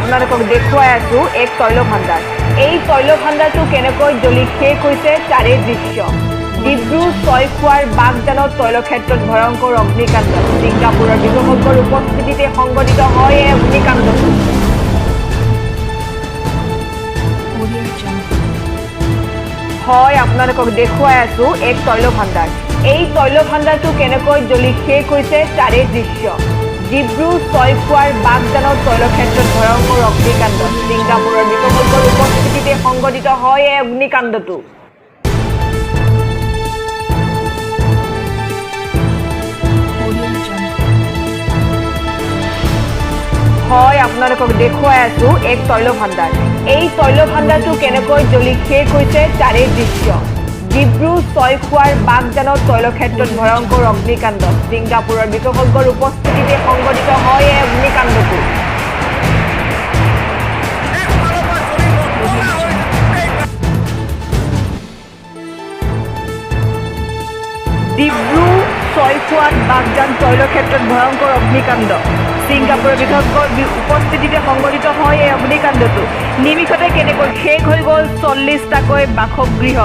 আপোনালোকক দেখুৱাই আছো এক তৈল ভাণ্ডাৰ। এই তৈল ভাণ্ডাৰটো কেনেকৈ জ্বলি শেষ হৈছে তাৰে দৃশ্য। ডিব্ৰু ছয়খোৱাৰ বাগদানত তৈল ক্ষেত্ৰত ভয়ংকৰ অগ্নিকাণ্ড। ছিংগাপুৰৰ বিশেষজ্ঞৰ উপস্থিতিতে সংঘটিত হয় এই অগ্নিকাণ্ডটো। হয়, আপোনালোকক দেখুৱাই আছো এক তৈল ভাণ্ডাৰ। এই তৈল ভাণ্ডাৰটো কেনেকৈ জ্বলি শেষ হৈছে তাৰে দৃশ্য। ডিব্ৰু ছয়খোৱাৰ বাগদানত তৈল ক্ষেত্ৰত ভয়ংকৰ অগ্নিকাণ্ড। ছিংগাপুৰৰ বিশেষজ্ঞৰ উপস্থিতিতে সংঘটিত হয় এই অগ্নিকাণ্ডটো। হয়, আপোনালোকক দেখুৱাই আছো এক তৈল ভাণ্ডাৰ। এই তৈল ভাণ্ডাৰটো কেনেকৈ জ্বলি শেষ হৈছে তাৰে দৃশ্য। ডিব্ৰু ছয়খোৱাৰ বাগদানত তৈল ক্ষেত্ৰত ভয়ংকৰ অগ্নিকাণ্ড। ছিংগাপুৰৰ বিশেষজ্ঞৰ উপস্থিতিতে সংঘটিত হয় এই অগ্নিকাণ্ডটো। ডিব্ৰু ছয়খোৱাত বাগদান তৈল ক্ষেত্ৰত ভয়ংকৰ অগ্নিকাণ্ড। ছিংগাপুৰৰ বিশেষজ্ঞৰ উপস্থিতিতে সংঘটিত হয় এই অগ্নিকাণ্ডটো। নিমিষতে কেনেকৈ শেষ হৈ গ'ল 40টাকৈ বাসগৃহ।